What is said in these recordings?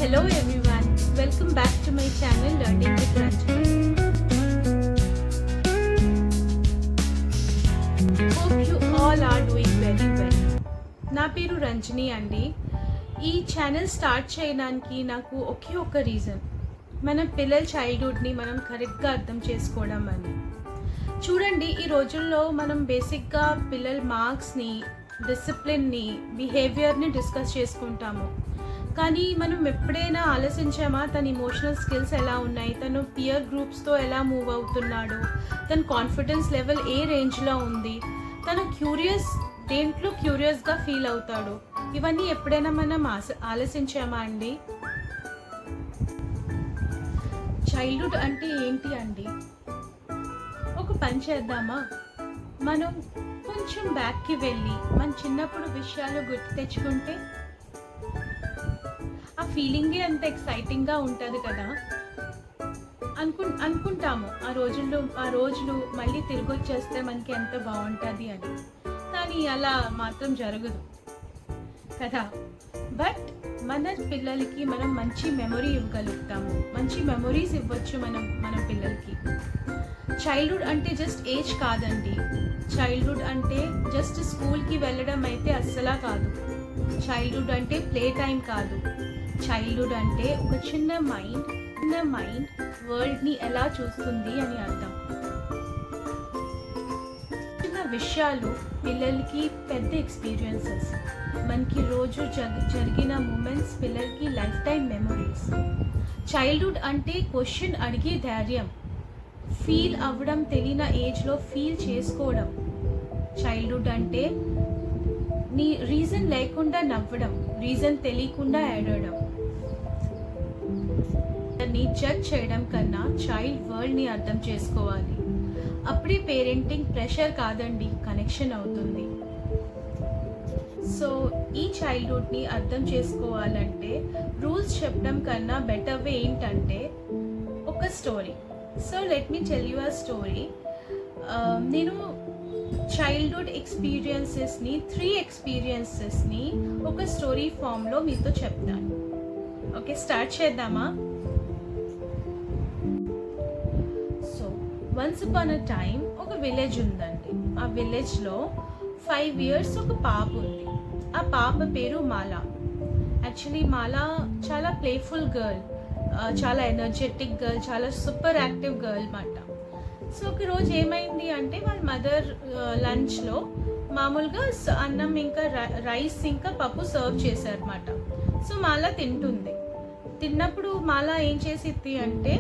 Hello everyone, welcome back to my channel Learning with Ranjini. Hope you all are doing very well. నా పేరు రంజని అండి. ఈ channel start చేయడానికి నాకు ఒకే ఒక రీజన్, మన పిల్లల చైల్డ్హుడ్ని మనం కరెక్ట్గా అర్థం చేసుకోవడం అని. చూడండి, ఈ రోజుల్లో మనం బేసిక్గా పిల్లల మార్క్స్ని, డిసిప్లిన్ని, బిహేవియర్ని డిస్కస్ చేసుకుంటాము. కానీ మనం ఎప్పుడైనా ఆలోచించామా తన ఇమోషనల్ స్కిల్స్ ఎలా ఉన్నాయి, తను పియర్ గ్రూప్స్తో ఎలా మూవ్ అవుతున్నాడు, తన కాన్ఫిడెన్స్ లెవెల్ ఏ రేంజ్లో ఉంది, తను దేంట్లో క్యూరియస్గా ఫీల్ అవుతాడు, ఇవన్నీ ఎప్పుడైనా మనం ఆలోచించామా అండి? చైల్డ్హుడ్ అంటే ఏంటి అండి? ఒక పని చేద్దామా, మనం కొంచెం బ్యాక్కి వెళ్ళి మన చిన్నప్పుడు విషయాలు గుర్తు తెచ్చుకుంటే ఆ ఫీలింగే అంత ఎక్సైటింగ్గా ఉంటుంది కదా. అనుకుంటాము ఆ రోజులు మళ్ళీ తిరిగి వచ్చేస్తే మనకి ఎంత బాగుంటుంది అని. కానీ అలా మాత్రం జరగదు కదా. బట్ మన పిల్లలకి మనం మంచి మెమొరీ ఇవ్వగలుగుతాము, మంచి మెమొరీస్ ఇవ్వచ్చు మన పిల్లలకి. చైల్డ్హుడ్ అంటే జస్ట్ ఏజ్ కాదండి. చైల్డ్హుడ్ అంటే జస్ట్ స్కూల్కి వెళ్ళడం అయితే అస్సలా కాదు. చైల్డ్హుడ్ అంటే ప్లే టైం కాదు. చైల్డ్హుడ్ అంటే ఒక చిన్న మైండ్ వరల్డ్ని ఎలా చూస్తుంది అని అర్థం. చిన్న విషయాలు పిల్లలకి పెద్ద ఎక్స్పీరియన్సెస్, మనకి రోజు జరిగిన మూమెంట్స్ పిల్లలకి లైఫ్ టైం మెమొరీస్. చైల్డ్హుడ్ అంటే క్వశ్చన్ అడిగే ధైర్యం, ఫీల్ అవ్వడం, తెలియని ఏజ్లో ఫీల్ చేసుకోవడం. చైల్డ్హుడ్ అంటే నీ రీజన్ లేకుండా నవ్వడం, రీజన్ తెలియకుండా ఏడవడం. ని జడ్జ్ చేయడం కన్నా చైల్డ్ వరల్డ్ని అర్థం చేసుకోవాలి. అప్పుడే పేరెంటింగ్ ప్రెషర్ కాదండి, కనెక్షన్ అవుతుంది. సో ఈ చైల్డ్హుడ్ని అర్థం చేసుకోవాలంటే రూల్స్ చెప్పడం కన్నా బెటర్ వే ఏంటంటే ఒక story. So let me tell you a story. నేను చైల్డ్హుడ్ ఎక్స్పీరియన్సెస్ని, 3 ఎక్స్పీరియన్సెస్ని ఒక స్టోరీ ఫామ్లో మీతో చెప్తాను. ఓకే, స్టార్ట్ చేద్దామా? So once upon a time ఒక విలేజ్ ఉందండి. ఆ విలేజ్లో 5 years ఒక పాప ఉంది. ఆ పాప పేరు మాలా. యాక్చువల్లీ మాలా చాలా ప్లేఫుల్ గర్ల్, చాలా ఎనర్జెటిక్ గర్ల్, చాలా సూపర్ యాక్టివ్ గర్ల్ అన్నమాట. సో ఒక రోజు ఏమైంది అంటే వాళ్ళ మదర్ లంచ్లో మామూలుగా అన్నం ఇంకా రైస్ ఇంకా పప్పు సర్వ్ చేశారన్నమాట. సో మాలా తిన్నప్పుడు మాలా ఏం చేసిద్ది అంటే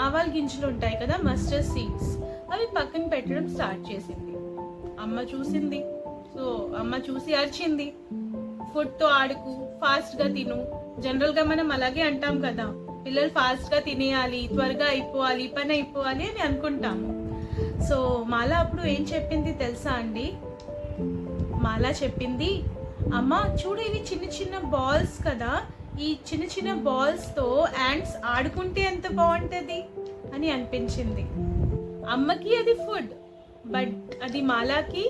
ఆవాల గింజలు ఉంటాయి కదా, మస్టర్డ్ సీడ్స్, అవి పక్కన పెట్టడం స్టార్ట్ చేసింది. అమ్మ చూసింది. సో అమ్మ చూసి అరిచింది, ఫుడ్తో ఆడుకు, ఫాస్ట్గా తిను. జనరల్గా మనం అలాగే అంటాం కదా, పిల్లలు ఫాస్ట్గా తినేయాలి, త్వరగా అయిపోవాలి, పని అయిపోవాలి అని అనుకుంటాము. సో మాలా అప్పుడు ఏం చెప్పింది తెలుసా అండి? మాలా చెప్పింది, అమ్మ చూడు, ఇవి చిన్న చిన్న బాల్స్ కదా, ఈ చిన్న చిన్న బాల్స్తో యాంట్స్ ఆడుకుంటే ఎంత బాగుంటుంది అని అనిపించింది. అమ్మకి అది ఫుడ్, బట్ అది మాలాకి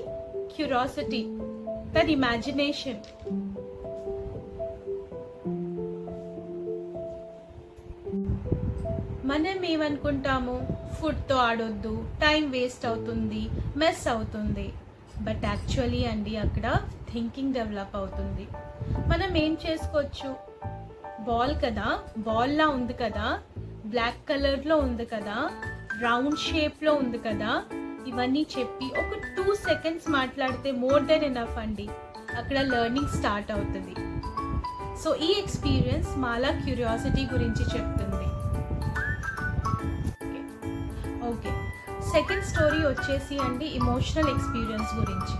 క్యూరియాసిటీ, తన ఇమాజినేషన్. మనం ఏమనుకుంటాము, ఫుడ్తో ఆడొద్దు, టైం వేస్ట్ అవుతుంది, మెస్ అవుతుంది. బట్ యాక్చువల్లీ అండి అక్కడ థింకింగ్ డెవలప్ అవుతుంది. మనం ఏం చేసుకోవచ్చు, బాల్ కదా, బాల్లా ఉంది కదా, బ్లాక్ కలర్లో ఉంది కదా, రౌండ్ షేప్లో ఉంది కదా, ఇవన్నీ చెప్పి ఒక 2 seconds మాట్లాడితే మోర్ దెన్ ఎనఫ్ అండి. అక్కడ లెర్నింగ్ స్టార్ట్ అవుతుంది. సో ఈ ఎక్స్పీరియన్స్ మాలా క్యూరియాసిటీ గురించి చెప్తుంది. ఓకే, సెకండ్ స్టోరీ వచ్చేసి అండి ఎమోషనల్ ఎక్స్పీరియన్స్ గురించి.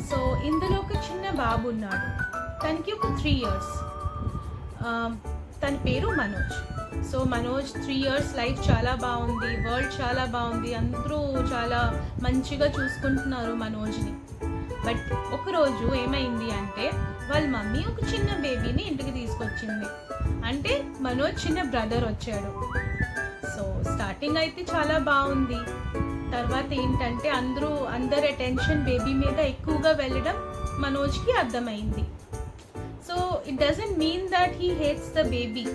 సో ఇందులో ఒక చిన్న బాబు ఉన్నాడు, తనకి ఒక 3 years. తన పేరు Manoj. So Manoj 3 years life చాలా బాగుంది, వరల్డ్ చాలా బాగుంది, అందరూ చాలా మంచిగా చూసుకుంటున్నారు మనోజ్ని. బట్ ఒకరోజు ఏమైంది అంటే వాళ్ళ మమ్మీ ఒక చిన్న బేబీని ఇంటికి తీసుకొచ్చింది. అంటే మనోజ్ చిన్న బ్రదర్ వచ్చాడు. సో స్టార్టింగ్ అయితే చాలా బాగుంది. తర్వాత ఏంటంటే అందరి అటెన్షన్ బేబీ మీద ఎక్కువగా వెళ్ళడం మనోజ్కి అర్థమైంది. So it doesn't mean that he hates the baby.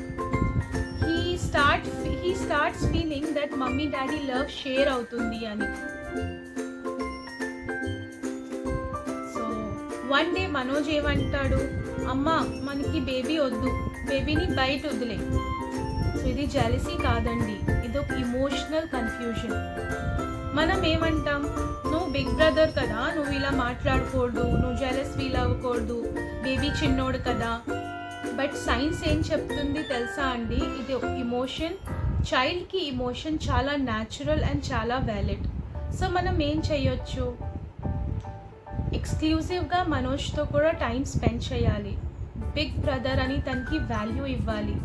he starts feeling that mummy daddy love share అవుతుంది అని. సో వన్ డే మనోజ్ ఏమంటాడు, అమ్మ మనకి బేబీ వద్దు, బేబీని బయట వదిలే. సో ఇది జెలసీ కాదండి, ఇది ఒక ఇమోషనల్ కన్ఫ్యూజన్. మనం ఏమంటాం, నువ్వు బిగ్ బ్రదర్ కదా, నువ్వు ఇలా మాట్లాడకూడదు, నువ్వు జెలస్ ఫీల్ అవ్వకూడదు, బేబీ చిన్నోడు కదా. బట్ సైన్స్ ఏం చెప్తుంది తెలుసా అండి, ఇది ఒక ఇమోషన్, చైల్డ్కి ఇమోషన్ చాలా న్యాచురల్ అండ్ చాలా వ్యాలిడ్. సో మనం ఏం చేయొచ్చు, ఎక్స్క్లూజివ్గా మనోజ్తో కూడా టైం స్పెండ్ చేయాలి. బిగ్ బ్రదర్ అని తనకి వాల్యూ ఇవ్వాలి,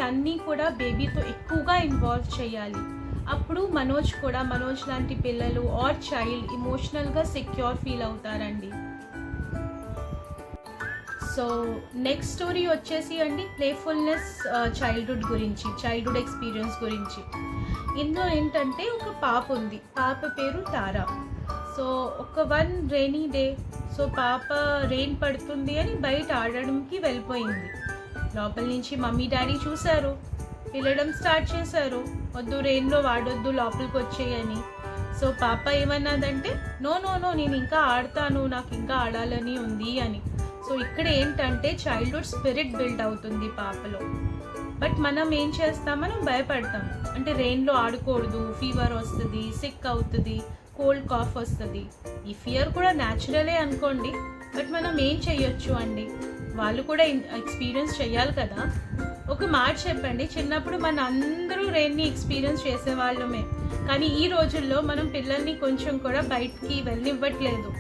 తన్ని కూడా బేబీతో ఎక్కువగా ఇన్వాల్వ్ చేయాలి. అప్పుడు మనోజ్ లాంటి పిల్లలు ఆర్ చైల్డ్ ఇమోషనల్గా సెక్యూర్ ఫీల్ అవుతారండి. సో నెక్స్ట్ స్టోరీ వచ్చేసి అండి ప్లేఫుల్నెస్ చైల్డ్హుడ్ ఎక్స్పీరియన్స్ గురించి. ఇందులో ఏంటంటే ఒక పాప ఉంది, పాప పేరు తారా. సో ఒక రెయినీ డే, సో పాప రెయిన్ పడుతుంది అని బయట ఆడడానికి వెళ్ళిపోయింది. లోపల నుంచి మమ్మీ డాడీ చూశారు, పిల్లడం స్టార్ట్ చేశారు, వద్దు రెయిన్లో వాడొద్దు, లోపలికి వచ్చేయని. సో పాప ఏమన్నదంటే, నో నేను ఇంకా ఆడతాను, నాకు ఇంకా ఆడాలని ఉంది అని. సో ఇక్కడ ఏంటంటే చైల్డ్హుడ్ స్పిరిట్ బిల్డ్ అవుతుంది పాపలో. బట్ మనం ఏం చేస్తాం, మనం భయపడతాం, అంటే రెయిన్లో ఆడకూడదు, ఫీవర్ వస్తుంది, సిక్ అవుతుంది, కోల్డ్ కాఫ్ వస్తుంది. ఈ ఫియర్ కూడా న్యాచురలే అనుకోండి. బట్ మనం ఏం చెయ్యొచ్చు అండి, వాళ్ళు కూడా ఎక్స్పీరియన్స్ చేయాలి కదా. ఒక మాట చెప్పండి, చిన్నప్పుడు మన అందరూ రెయిన్ని ఎక్స్పీరియన్స్ చేసేవాళ్ళమే, కానీ ఈ రోజుల్లో మనం పిల్లల్ని కొంచెం కూడా బయటికి వెళ్ళనివ్వట్లేదు.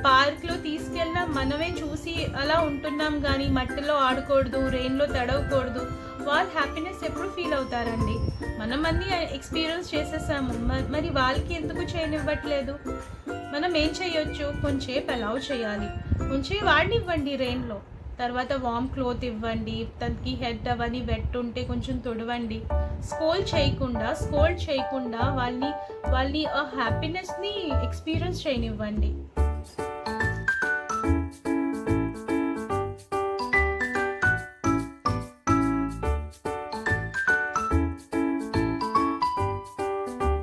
పార్క్లో తీసుకెళ్ళినా మనమే చూసి అలా ఉంటున్నాం, కానీ మట్టిలో ఆడకూడదు, రెయిన్లో తడవకూడదు. వాళ్ళు హ్యాపీనెస్ ఎప్పుడు ఫీల్ అవుతారండి? మనం అన్నీ ఎక్స్పీరియన్స్ చేసేసాము, మరి వాళ్ళకి ఎందుకు చేయనివ్వట్లేదు? మనం ఏం చేయొచ్చు, కొంచెంసేపు అలౌ చేయాలి, కొంచెం వాడినివ్వండి రెయిన్లో, తర్వాత వార్మ్ క్లోత్ ఇవ్వండి, తనకి హెడ్ అవన్నీ వెట్ ఉంటే కొంచెం తుడవండి. స్కోల్డ్ చేయకుండా వాళ్ళని ఆ హ్యాపీనెస్ని ఎక్స్పీరియన్స్ చేయనివ్వండి.